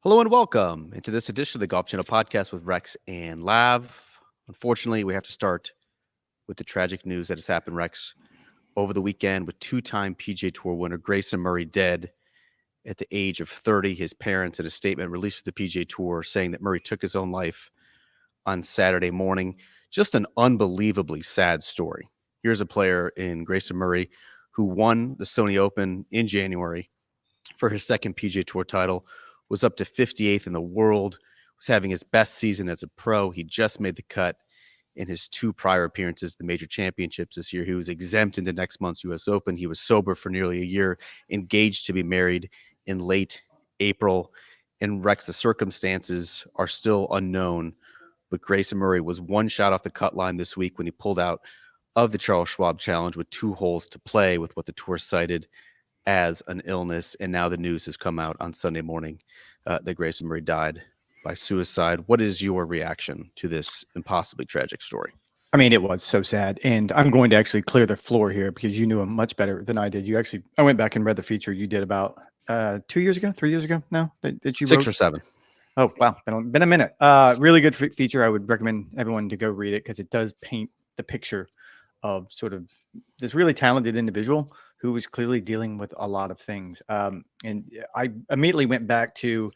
Hello and welcome into this edition of the Golf Channel podcast with Rex and Lav. Unfortunately, we have to start with the tragic news that has happened, Rex, over the weekend with two-time PGA Tour winner Grayson Murray dead at the age of 30. His parents, in a statement released to the PGA Tour, saying that Murray took his own life on Saturday morning. Just an unbelievably sad story. Here's a player in Grayson Murray who won the Sony Open in January for his second PGA Tour title, was up to 58th in the world, was having his best season as a pro. He just made the cut in his two prior appearances at the major championships this year. He was exempt into next month's U.S. Open. He was sober for nearly a year, engaged to be married in late April. And Rex, the circumstances are still unknown, but Grayson Murray was one shot off the cut line this week when he pulled out of the Charles Schwab Challenge with 2 holes to play with what the tour cited as an illness. And now the news has come out on Sunday morning that Grayson Murray died by suicide. What is your reaction to this impossibly tragic story? I mean, it was so sad. And I'm going to actually clear the floor here because you knew him much better than I did. I went back and read the feature you did about 3 years ago now that you 6 wrote? or 7. Oh, wow. Been a minute. Really good feature. I would recommend everyone to go read it because it does paint the picture of sort of this really talented individual who was clearly dealing with a lot of things. And I immediately went back to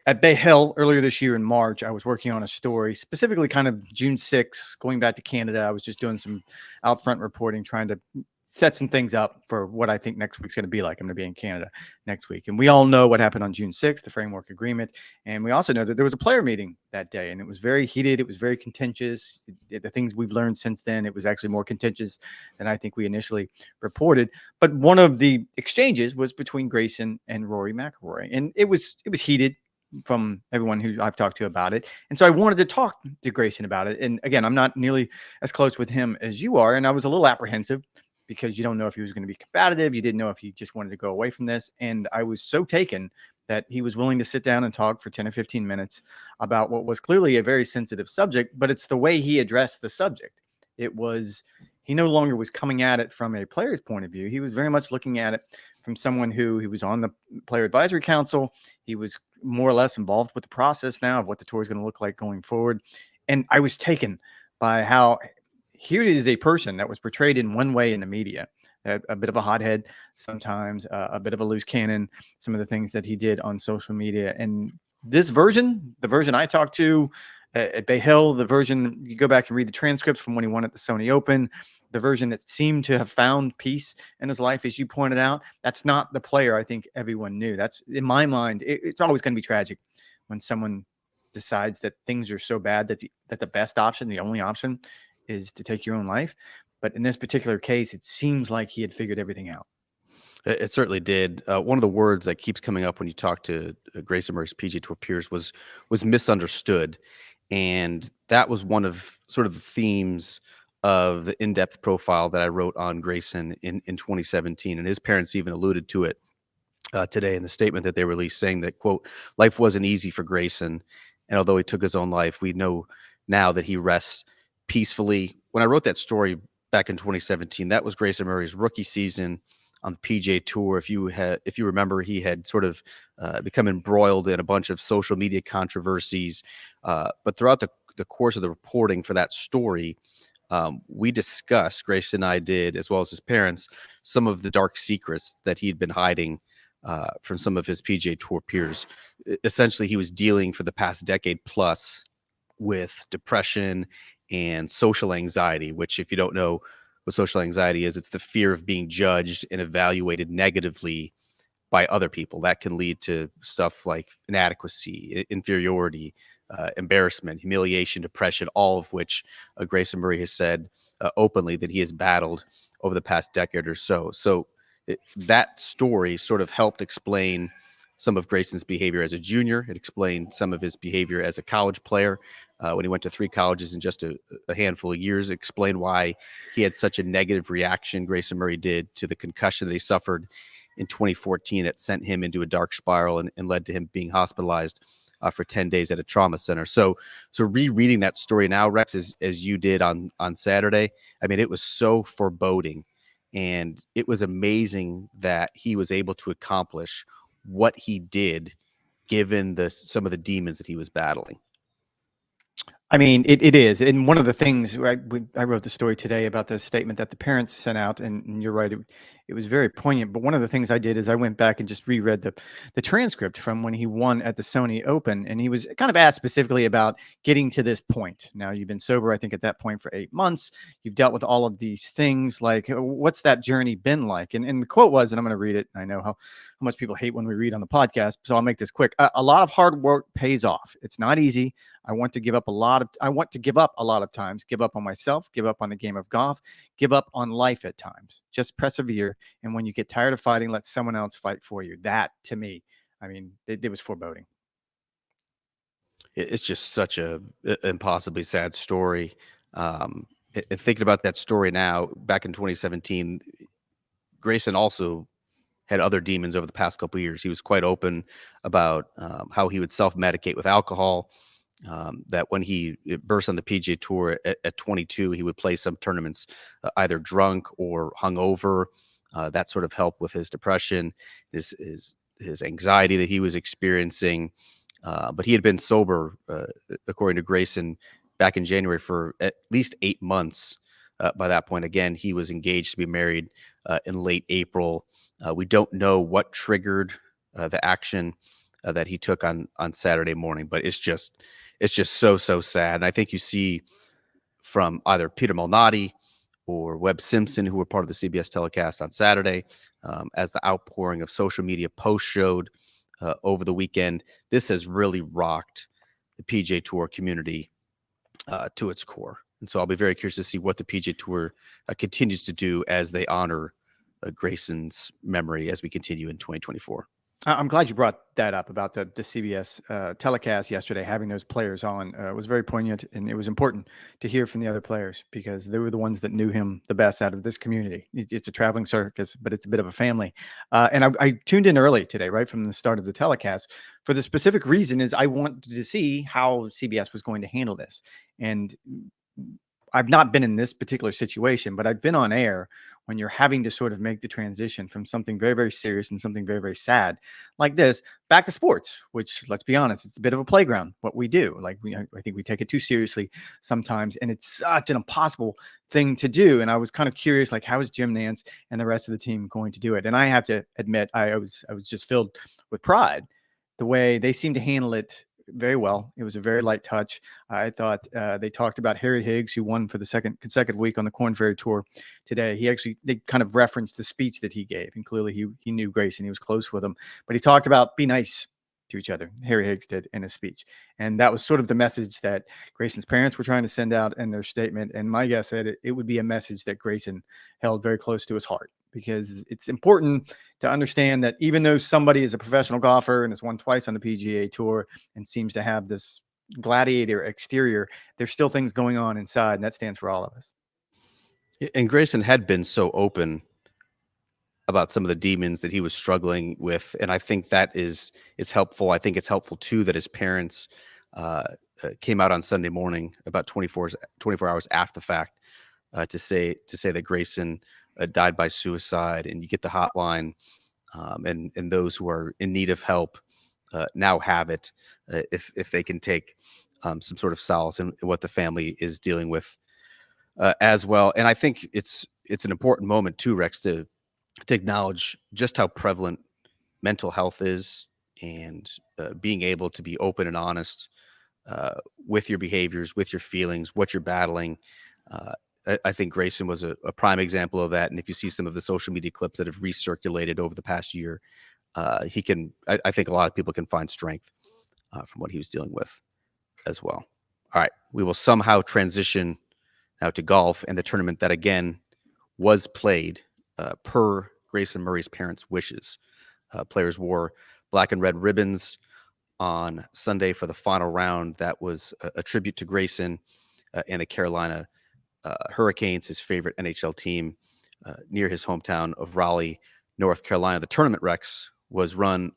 at Bay Hill earlier this year in March. I was working on a story specifically kind of June 6th, going back to Canada. I was just doing some out front reporting, trying to set some things up for what I think next week's going to be like. I'm going to be in Canada next week. And we all know what happened on June 6th, the framework agreement. And we also know that there was a player meeting that day, and it was very heated. It was very contentious. The things we've learned since then, it was actually more contentious than I think we initially reported. But one of the exchanges was between Grayson and Rory McIlroy. And it was heated from everyone who I've talked to about it. And so I wanted to talk to Grayson about it. And again, I'm not nearly as close with him as you are. And I was a little apprehensive because you don't know if he was going to be combative. You didn't know if he just wanted to go away from this. And I was so taken that he was willing to sit down and talk for 10 or 15 minutes about what was clearly a very sensitive subject, but it's the way he addressed the subject. He no longer was coming at it from a player's point of view. He was very much looking at it from someone who he was on the Player Advisory Council. He was more or less involved with the process now of what the tour is going to look like going forward. And I was taken by how here is a person that was portrayed in one way in the media, a bit of a hothead sometimes, a bit of a loose cannon, some of the things that he did on social media. And this version, the version I talked to at Bay Hill, the version, you go back and read the transcripts from when he won at the Sony Open, the version that seemed to have found peace in his life, as you pointed out, that's not the player I think everyone knew. That's, in my mind, it's always going to be tragic when someone decides that things are so bad that the best option, the only option, is to take your own life. But in this particular case, it seems like he had figured everything out. It certainly did. One of the words that keeps coming up when you talk to Grayson Murray's PGA Tour peers was misunderstood. And that was one of sort of the themes of the in-depth profile that I wrote on Grayson in 2017. And his parents even alluded to it today in the statement that they released, saying that, quote, life wasn't easy for Grayson. And although he took his own life, we know now that he rests peacefully. When I wrote that story back in 2017, that was Grayson Murray's rookie season on the PGA Tour. If you remember, he had sort of become embroiled in a bunch of social media controversies. But throughout the course of the reporting for that story, we discussed, Grayson and I did, as well as his parents, some of the dark secrets that he'd been hiding from some of his PGA Tour peers. Essentially, he was dealing for the past decade plus with depression and social anxiety, which, if you don't know what social anxiety is, it's the fear of being judged and evaluated negatively by other people. That can lead to stuff like inadequacy, inferiority, embarrassment, humiliation, depression, all of which Grayson Murray has said openly that he has battled over the past decade or so. So that story sort of helped explain some of Grayson's behavior as a junior. It explained some of his behavior as a college player when he went to 3 colleges in just a handful of years. It explained why he had such a negative reaction, Grayson Murray did, to the concussion that he suffered in 2014 that sent him into a dark spiral and led to him being hospitalized for 10 days at a trauma center. So rereading that story now, Rex, as you did on Saturday, I mean, it was so foreboding. And it was amazing that he was able to accomplish what he did given some of the demons that he was battling. I mean, it is. And one of the things I wrote the story today about the statement that the parents sent out, and you're right, it was very poignant. But one of the things I did is I went back and just reread the transcript from when he won at the Sony Open, and he was kind of asked specifically about getting to this point. Now, you've been sober, I think, at that point for 8 months. You've dealt with all of these things. Like, what's that journey been like? And the quote was, and I'm going to read it. I know how much people hate when we read on the podcast, so I'll make this quick. A lot of hard work pays off. It's not easy. I want to give up a lot of times, give up on myself, give up on the game of golf, give up on life at times. Just persevere. And when you get tired of fighting, let someone else fight for you. That, to me, I mean, it was foreboding. It's just such a impossibly sad story. And thinking about that story now, back in 2017, Grayson also had other demons over the past couple of years. He was quite open about how he would self-medicate with alcohol. That when he burst on the PGA Tour at 22, he would play some tournaments either drunk or hungover. That sort of helped with his depression, his anxiety that he was experiencing. But he had been sober, according to Grayson, back in January for at least 8 months. By that point, again, he was engaged to be married in late April. We don't know what triggered the action that he took on Saturday morning, but it's just so sad. And I think you see from either Peter Malnati or Webb Simpson, who were part of the CBS telecast on Saturday, as the outpouring of social media posts showed over the weekend, this has really rocked the PGA Tour community to its core. And so I'll be very curious to see what the PGA Tour continues to do as they honor Grayson's memory as we continue in 2024. I'm glad you brought that up about the CBS telecast yesterday, having those players on. It was very poignant, and it was important to hear from the other players because they were the ones that knew him the best out of this community. It's a traveling circus, but it's a bit of a family. And I tuned in early today, right from the start of the telecast, for the specific reason is I wanted to see how CBS was going to handle this. And I've not been in this particular situation, but I've been on air when you're having to sort of make the transition from something very, very serious and something very, very sad like this back to sports, which, let's be honest, it's a bit of a playground, what we do. Like, I think we take it too seriously sometimes, and it's such an impossible thing to do. And I was kind of curious, like, how is Jim Nantz and the rest of the team going to do it? And I have to admit, I was just filled with pride the way they seem to handle it very well. It was a very light touch. I thought they talked about Harry Higgs, who won for the second consecutive week on the Korn Ferry Tour today. They kind of referenced the speech that he gave, and clearly he knew Grayson. He was close with him, but he talked about be nice to each other. Harry Higgs did in his speech, and that was sort of the message that Grayson's parents were trying to send out in their statement. And my guess said it would be a message that Grayson held very close to his heart, because it's important to understand that even though somebody is a professional golfer and has won twice on the PGA Tour and seems to have this gladiator exterior, there's still things going on inside, and that stands for all of us. And Grayson had been so open about some of the demons that he was struggling with, and I think that is helpful. I think it's helpful too that his parents came out on Sunday morning, about 24 hours after the fact, to say that Grayson died by suicide, and you get the hotline, and those who are in need of help now have it, if they can take some sort of solace in what the family is dealing with as well. And I think it's an important moment too, Rex, to acknowledge just how prevalent mental health is, and being able to be open and honest with your behaviors, with your feelings, what you're battling. I think Grayson was a prime example of that. And if you see some of the social media clips that have recirculated over the past year, I think a lot of people can find strength from what he was dealing with as well. All right, we will somehow transition now to golf and the tournament that, again, was played per Grayson Murray's parents' wishes. Players wore black and red ribbons on Sunday for the final round. That was a tribute to Grayson and the Carolina Hurricanes, his favorite NHL team, near his hometown of Raleigh, North Carolina. The tournament, Rex, was won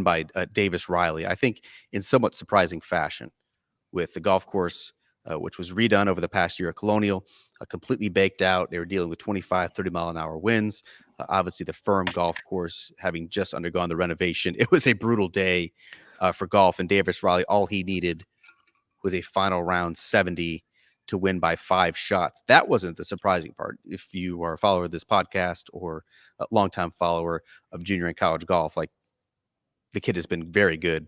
by Davis Riley, I think in somewhat surprising fashion, with the golf course, which was redone over the past year at Colonial, completely baked out. They were dealing with 25, 30-mile-an-hour winds. Obviously, the firm golf course having just undergone the renovation. It was a brutal day for golf. And Davis Riley, all he needed was a final round 70 to win by 5 shots. That wasn't the surprising part. If you are a follower of this podcast or a longtime follower of junior and college golf, like, the kid has been very good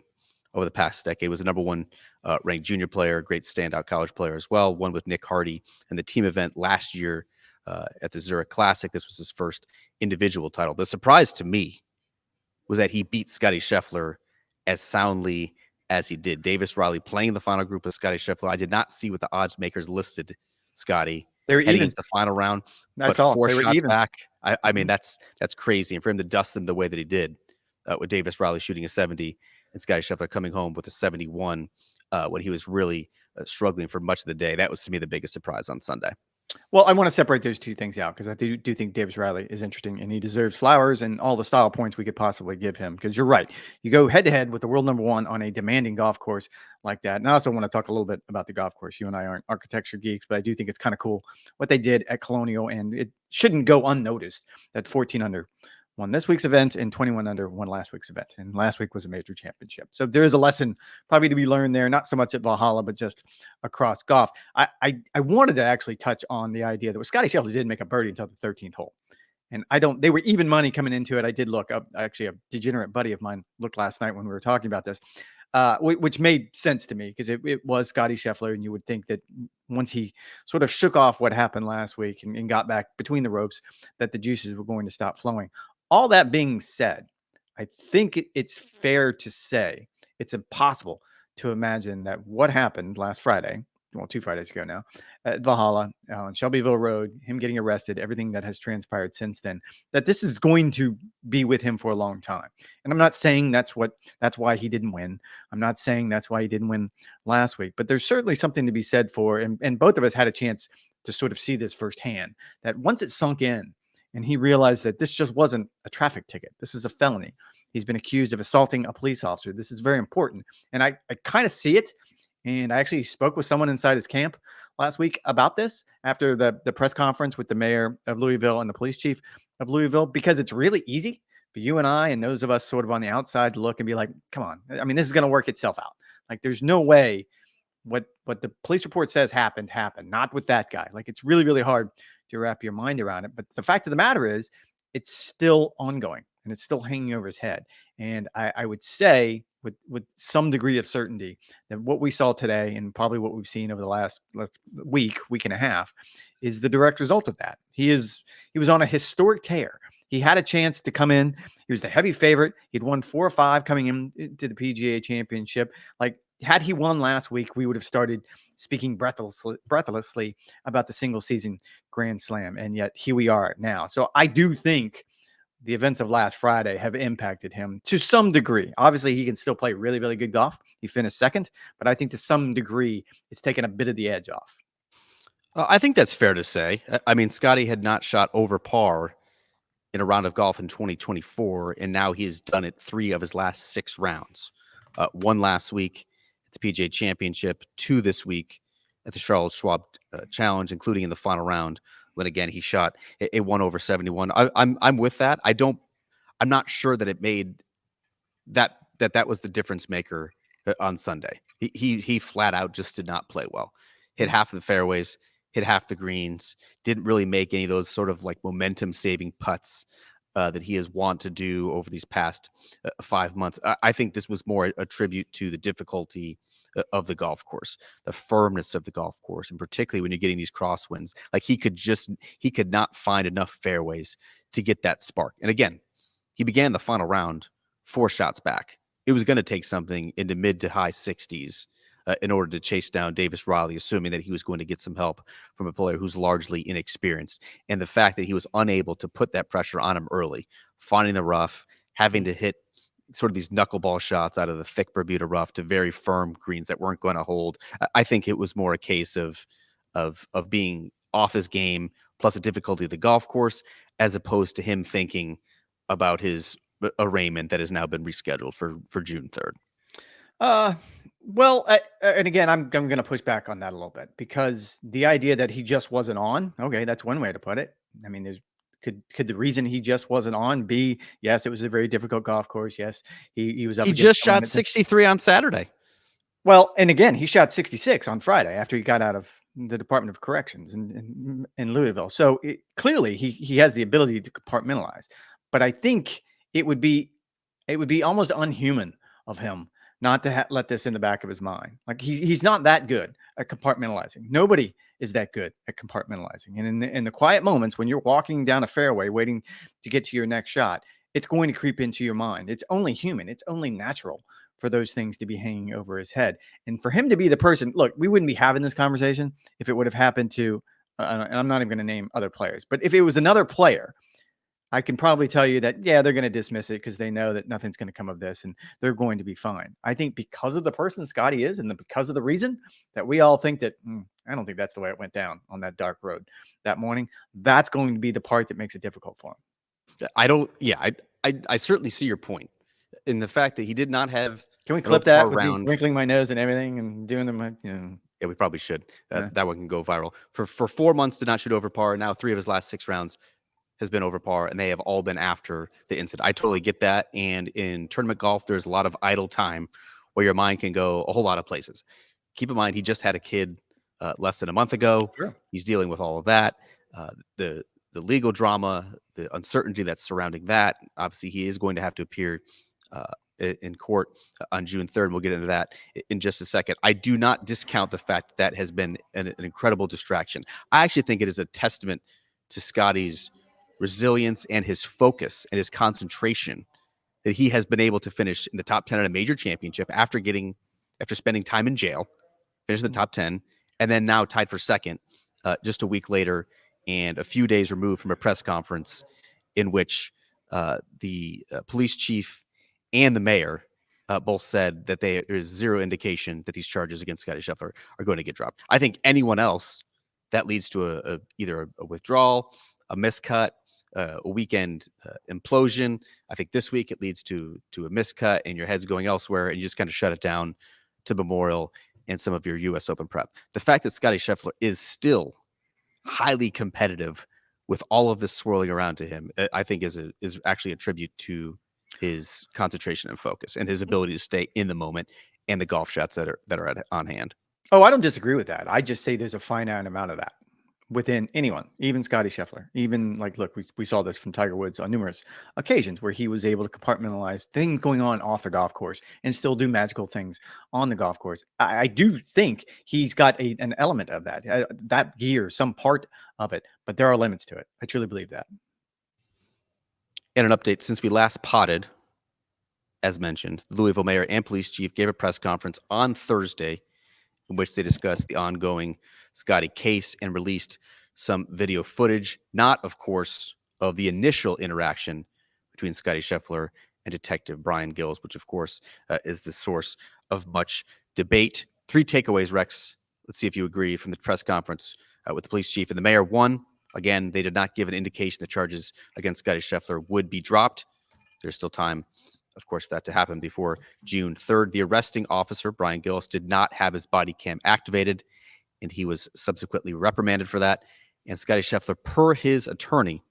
over the past decade. Was a number one ranked junior player, great standout college player as well. Won with Nick Hardy in the team event last year at the Zurich Classic. This was his first individual title. The surprise to me was that he beat Scottie Scheffler as soundly as he did. Davis Riley playing the final group of Scottie Scheffler. I did not see what the odds makers listed Scottie They were heading even. into the final round, I but saw 4 they were shots even. back. I mean, that's crazy. And for him to dust him the way that he did, with Davis Riley shooting a 70 and Scottie Scheffler coming home with a 71 when he was really struggling for much of the day, that was to me the biggest surprise on Sunday. Well, I want to separate those two things out because I do think Davis Riley is interesting and he deserves flowers and all the style points we could possibly give him. Because you're right, you go head to head with the world number 1 on a demanding golf course like that. And I also want to talk a little bit about the golf course. You and I aren't architecture geeks, but I do think it's kind of cool what they did at Colonial, and it shouldn't go unnoticed that 14 under won this week's event and 21 under won last week's event. And last week was a major championship. So there is a lesson probably to be learned there, not so much at Valhalla, but just across golf. I wanted to actually touch on the idea that Scottie Scheffler didn't make a birdie until the 13th hole. And they were even money coming into it. I did look up, actually, a degenerate buddy of mine looked last night when we were talking about this, which made sense to me because it was Scottie Scheffler. And you would think that once he sort of shook off what happened last week and got back between the ropes, that the juices were going to stop flowing. All that being said, I think it's fair to say it's impossible to imagine that what happened last Friday, well, 2 Fridays ago now, at Valhalla on Shelbyville Road, him getting arrested, everything that has transpired since then, that this is going to be with him for a long time. And I'm not saying that's why he didn't win. I'm not saying that's why he didn't win last week, but there's certainly something to be said for, and both of us had a chance to sort of see this firsthand, that once it sunk in, and he realized that this just wasn't a traffic ticket. This is a felony. He's been accused of assaulting a police officer. This is very important. And I kind of see it. And I actually spoke with someone inside his camp last week about this after the press conference with the mayor of Louisville and the police chief of Louisville, because it's really easy for you and I and those of us sort of on the outside to look and be like, come on. I mean, this is going to work itself out. Like, there's no way what the police report says happened, not with that guy. Like, it's really, really hard to wrap your mind around it. But the fact of the matter is, it's still ongoing and it's still hanging over his head. And I would say with some degree of certainty that what we saw today and probably what we've seen over the last week and a half is the direct result of that. He was on a historic tear. He had a chance to come in. He was the heavy favorite. He'd won 4 or 5 coming into the PGA Championship. Like, had he won last week, we would have started speaking breathlessly about the single season Grand Slam. And yet here we are now. So I do think the events of last Friday have impacted him to some degree. Obviously, he can still play really, really good golf. He finished second, but I think to some degree, it's taken a bit of the edge off. I think that's fair to say. I mean, Scottie had not shot over par in a round of golf in 2024, and now he has done it 3 of his last 6 rounds. 1 last week at the PGA Championship, 2 this week at the Charles Schwab Challenge, including in the final round when again he shot a 1 over 71. I'm with that. I'm not sure that it made that was the difference maker on Sunday. He flat out just did not play well. Hit half of the fairways, hit half the greens, didn't really make any of those sort of like momentum saving putts that he has wanted to do over these past 5 months. I think this was more a tribute to the difficulty of the golf course, the firmness of the golf course, and particularly when you're getting these crosswinds. Like, he could not find enough fairways to get that spark. And again, he began the final round 4 shots back. It was going to take something in the mid to high 60s in order to chase down Davis Riley, assuming that he was going to get some help from a player who's largely inexperienced. And the fact that he was unable to put that pressure on him early, finding the rough, having to hit sort of these knuckleball shots out of the thick Bermuda rough to very firm greens that weren't going to hold. I think it was more a case of being off his game, plus the difficulty of the golf course, as opposed to him thinking about his arraignment that has now been rescheduled for June 3rd. Well, and again, I'm going to push back on that a little bit, because the idea that he just wasn't on, okay, that's one way to put it. I mean, there's Could the reason he just wasn't on be, yes, it was a very difficult golf course. Yes, he was up. He against just someone shot 63 on Saturday. Well, and again, he shot 66 on Friday after he got out of the Department of Corrections in Louisville. So clearly he has the ability to compartmentalize. But I think it would be almost unhuman of him not to let this in the back of his mind. Like he's not that good at compartmentalizing. Nobody is that good at compartmentalizing. And in the quiet moments when you're walking down a fairway waiting to get to your next shot, it's going to creep into your mind. It's only human. It's only natural for those things to be hanging over his head. And for him to be the person, look, we wouldn't be having this conversation if it would have happened to, and I'm not even going to name other players, but if it was another player, I can probably tell you that, yeah, they're going to dismiss it because they know that nothing's going to come of this and they're going to be fine. I think because of the person Scottie is and because of the reason that we all think that, I don't think that's the way it went down on that dark road that morning. That's going to be the part that makes it difficult for him. I certainly see your point in the fact that he did not have. Can we clip that with me wrinkling my nose and everything and doing them? Yeah, we probably should. Yeah. That one can go viral. For 4 months did not shoot over par. Now 3 of his last 6 rounds has been over par, and they have all been after the incident. I totally get that. And in tournament golf, there's a lot of idle time where your mind can go a whole lot of places. Keep in mind, he just had a kid less than a month ago. Sure. He's dealing with all of that. The legal drama, the uncertainty that's surrounding that. Obviously, he is going to have to appear in court on June 3rd. We'll get into that in just a second. I do not discount the fact that has been an incredible distraction. I actually think it is a testament to Scottie's resilience and his focus and his concentration that he has been able to finish in the top 10 at a major championship after spending time in jail, finish in the top 10, and then now tied for second just a week later and a few days removed from a press conference in which the police chief and the mayor both said that there is zero indication that these charges against Scottie Scheffler are going to get dropped. I think anyone else, that leads to either a withdrawal, a miscut, a weekend implosion. I think this week it leads to a miscut and your head's going elsewhere and you just kind of shut it down to Memorial and some of your U.S. Open prep. The fact that Scottie Scheffler is still highly competitive with all of this swirling around to him, I think is actually a tribute to his concentration and focus and his ability to stay in the moment and the golf shots that are on hand. Oh, I don't disagree with that. I just say there's a finite amount of that within anyone, even Scottie Scheffler. Even look, we saw this from Tiger Woods on numerous occasions where he was able to compartmentalize things going on off the golf course and still do magical things on the golf course. I do think he's got an element of that gear, some part of it, but there are limits to it. I truly believe that. And an update, since we last potted, as mentioned, the Louisville mayor and police chief gave a press conference on Thursday in which they discussed the ongoing Scottie case and released some video footage, not, of course, of the initial interaction between Scottie Scheffler and Detective Brian Gills, which, of course, is the source of much debate. 3 takeaways, Rex. Let's see if you agree from the press conference with the police chief and the mayor. 1, again, they did not give an indication the charges against Scottie Scheffler would be dropped. There's still time, of course, for that to happen before June 3rd. The arresting officer, Brian Gillis, did not have his body cam activated, and he was subsequently reprimanded for that. And Scottie Scheffler, per his attorney,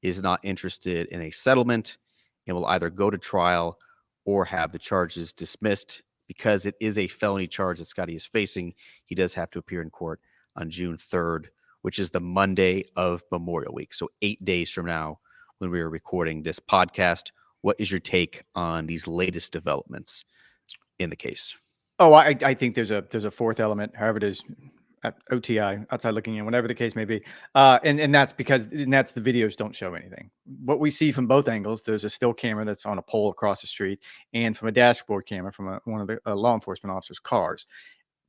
is not interested in a settlement and will either go to trial or have the charges dismissed. Because it is a felony charge that Scottie is facing, he does have to appear in court on June 3rd, which is the Monday of Memorial Week. So 8 days from now, when we are recording this podcast. What is your take on these latest developments in the case? Oh, I think there's a 4th element, however it is, at OTI, outside looking in, whatever the case may be. And that's because the videos don't show anything. What we see from both angles, there's a still camera that's on a pole across the street and from a dashboard camera from one of the law enforcement officers' cars.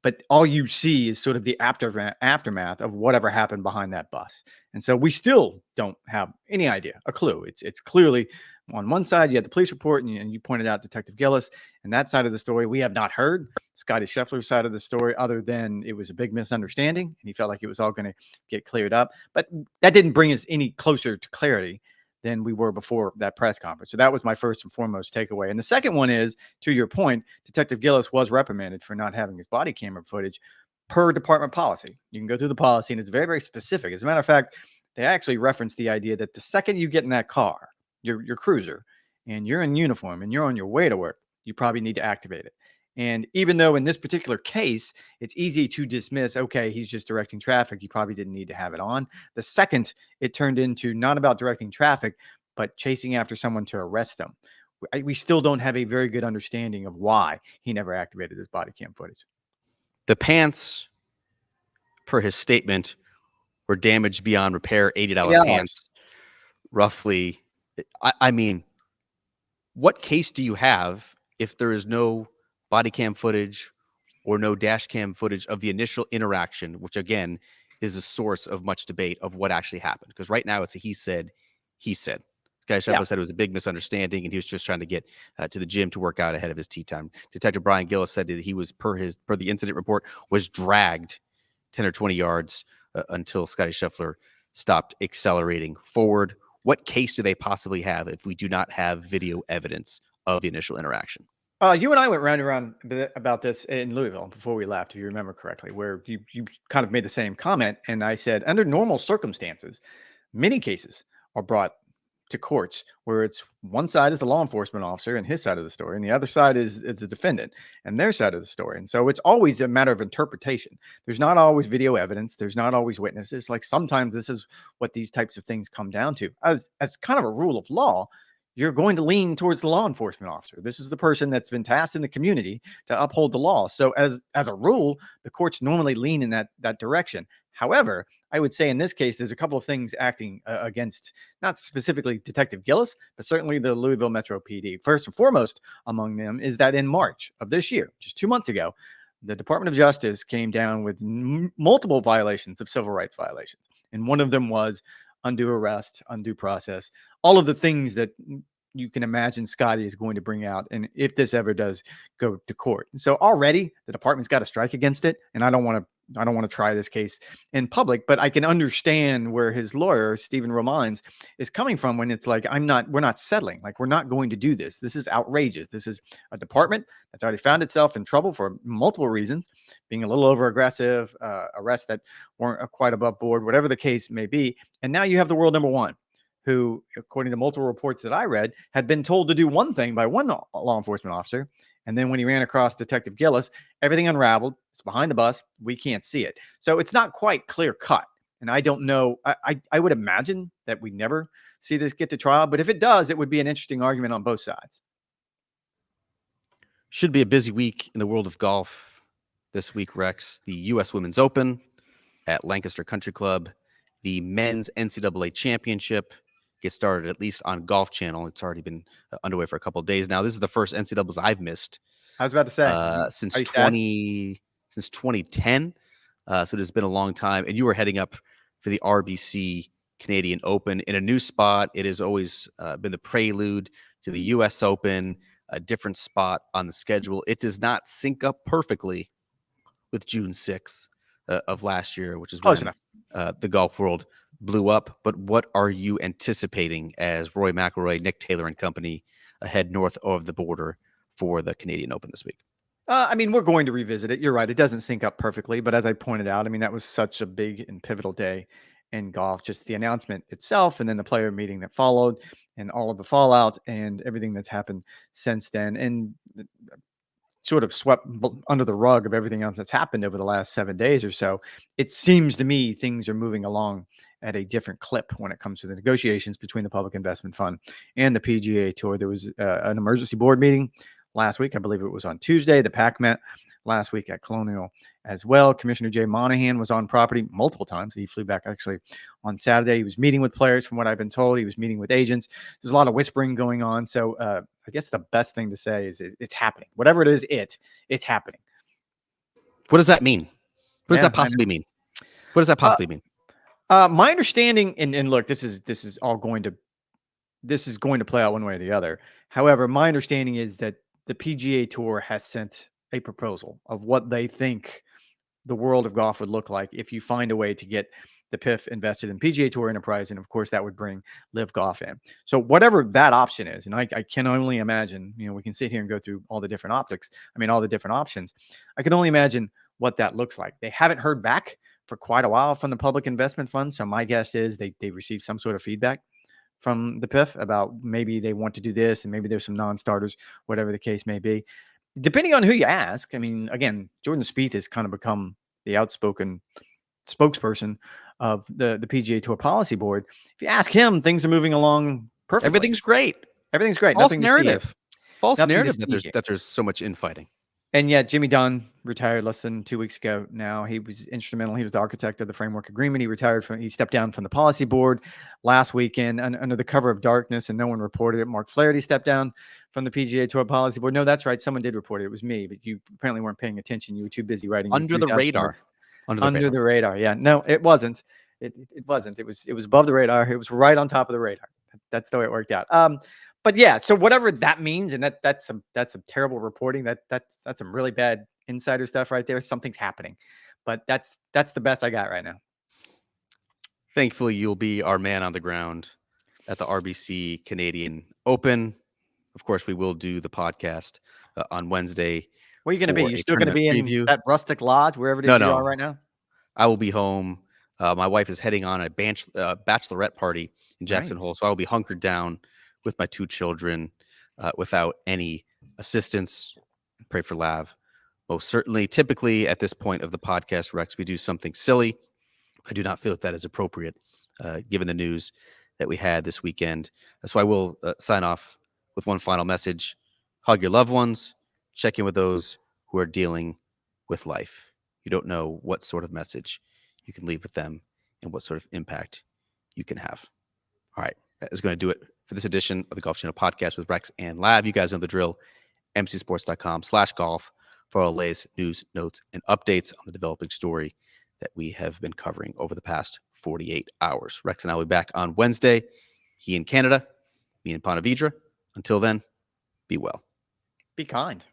But all you see is sort of the aftermath of whatever happened behind that bus. And so we still don't have any idea, a clue. It's clearly on one side, you had the police report, and you pointed out Detective Gillis, and that side of the story, we have not heard Scottie Scheffler's side of the story, other than it was a big misunderstanding, and he felt like it was all going to get cleared up. But that didn't bring us any closer to clarity than we were before that press conference. So that was my first and foremost takeaway. And the second one is, to your point, Detective Gillis was reprimanded for not having his body camera footage per department policy. You can go through the policy, and it's very, very specific. As a matter of fact, they actually reference the idea that the second you get in that car, your cruiser, and you're in uniform and you're on your way to work, you probably need to activate it. And even though in this particular case, it's easy to dismiss, okay, he's just directing traffic, you probably didn't need to have it on. The second it turned into not about directing traffic, but chasing after someone to arrest them, we still don't have a very good understanding of why he never activated his body cam footage. The pants, per his statement, were damaged beyond repair, $80 pants, roughly. I mean, what case do you have if there is no body cam footage or no dash cam footage of the initial interaction, which again is a source of much debate of what actually happened? Because right now it's a he said. Scottie Scheffler said it was a big misunderstanding, and he was just trying to get to the gym to work out ahead of his tee time. Detective Brian Gillis said that he was, per the incident report, was dragged 10 or 20 yards until Scottie Scheffler stopped accelerating forward. What case do they possibly have if we do not have video evidence of the initial interaction? You and I went round and round about this in Louisville before we left, if you remember correctly, where you kind of made the same comment. And I said, under normal circumstances, many cases are brought to courts where it's one side is the law enforcement officer and his side of the story, and the other side is the defendant and their side of the story. And so it's always a matter of interpretation. There's not always video evidence. There's not always witnesses. Like sometimes this is what these types of things come down to. As kind of a rule of law, you're going to lean towards the law enforcement officer. This is the person that's been tasked in the community to uphold the law. So as a rule, the courts normally lean in that direction. However, I would say in this case, there's a couple of things acting against not specifically Detective Gillis, but certainly the Louisville Metro PD. First and foremost among them is that in March of this year, just 2 months ago, the Department of Justice came down with multiple violations of civil rights violations. And one of them was undue arrest, undue process, all of the things that you can imagine Scottie is going to bring out. And if this ever does go to court. So already the department's got a strike against it. And I don't want to try this case in public, but I can understand where his lawyer, Stephen Romines, is coming from when it's like, we're not settling. Like, we're not going to do this. This is outrageous. This is a department that's already found itself in trouble for multiple reasons, being a little over aggressive, arrests that weren't quite above board, whatever the case may be. And now you have the world number one, who, according to multiple reports that I read, had been told to do one thing by one law enforcement officer. And then when he ran across Detective Gillis, everything unraveled. It's behind the bus. We can't see it. So it's not quite clear cut. And I don't know. I would imagine that we never see this get to trial. But if it does, it would be an interesting argument on both sides. Should be a busy week in the world of golf this week, Rex. The U.S. Women's Open at Lancaster Country Club. The Men's NCAA Championship gets started, at least on Golf Channel. It's already been underway for a couple of days now. This is the first NCAAs I've missed. I was about to say since 2010. So it has been a long time. And you were heading up for the RBC Canadian Open in a new spot. It has always been the prelude to the U.S. Open, a different spot on the schedule. It does not sync up perfectly with June 6th of last year, which is when the golf world blew up. But what are you anticipating as Rory McIlroy, Nick Taylor and company head north of the border for the Canadian Open this week? I mean, we're going to revisit it. You're right. It doesn't sync up perfectly. But as I pointed out, I mean, that was such a big and pivotal day in golf, just the announcement itself and then the player meeting that followed and all of the fallout and everything that's happened since then. And sort of swept under the rug of everything else that's happened over the last 7 days or so. It seems to me things are moving along at a different clip when it comes to the negotiations between the Public Investment Fund and the PGA Tour. There was an emergency board meeting last week. I believe it was on Tuesday. The PAC met last week at Colonial as well. Commissioner Jay Monahan was on property multiple times. He flew back actually on Saturday. He was meeting with players from what I've been told. He was meeting with agents. There's a lot of whispering going on. So I guess the best thing to say is it's happening. Whatever it is, it's happening. What does that mean? What does that possibly mean? What does that possibly mean? My understanding, and look, this is going to play out one way or the other. However, my understanding is that the PGA Tour has sent a proposal of what they think the world of golf would look like if you find a way to get the PIF invested in PGA Tour Enterprise. And of course, that would bring Live Golf in. So whatever that option is, and I can only imagine, we can sit here and go through all the different options. I can only imagine what that looks like. They haven't heard back for quite a while from the Public Investment Fund. So my guess is they received some sort of feedback from the PIF about maybe they want to do this and maybe there's some non-starters, whatever the case may be. Depending on who you ask, I mean, again, Jordan Spieth has kind of become the outspoken spokesperson of the PGA Tour Policy Board. If you ask him, things are moving along perfectly. Everything's great. Everything's great. False Nothing to see narrative. here. False Nothing to narrative see that there's so much infighting. And yet Jimmy Dunn retired less than 2 weeks ago. Now he was instrumental. He was the architect of the framework agreement. He stepped down from the policy board last weekend under the cover of darkness, and no one reported it. Mark Flaherty stepped down from the PGA Tour policy board. No, that's right. Someone did report it. It was me, but you apparently weren't paying attention. You were too busy writing Under the radar. Under the radar. Yeah, no, it wasn't. It wasn't. It was above the radar. It was right on top of the radar. That's the way it worked out. But yeah, so whatever that means, and that's some terrible reporting. That's some really bad insider stuff right there. Something's happening, but that's the best I got right now. Thankfully, you'll be our man on the ground at the RBC Canadian Open. Of course, we will do the podcast on Wednesday. Where are you going to be? You're still going to be in that rustic lodge, wherever it is you are right now? I will be home. My wife is heading on a bachelorette party in Jackson Hole, so I will be hunkered down with my 2 children without any assistance. Pray for Lav. Most certainly. Typically, at this point of the podcast, Rex, we do something silly. I do not feel that is appropriate, given the news that we had this weekend. So I will sign off with one final message. Hug your loved ones. Check in with those who are dealing with life. You don't know what sort of message you can leave with them and what sort of impact you can have. All right. That is going to do it for this edition of the Golf Channel podcast with Rex and Lav. You guys know the drill. NBCSports.com/golf for all the latest news, notes, and updates on the developing story that we have been covering over the past 48 hours. Rex and I will be back on Wednesday. He in Canada, me in Ponte Vedra. Until then, be well. Be kind.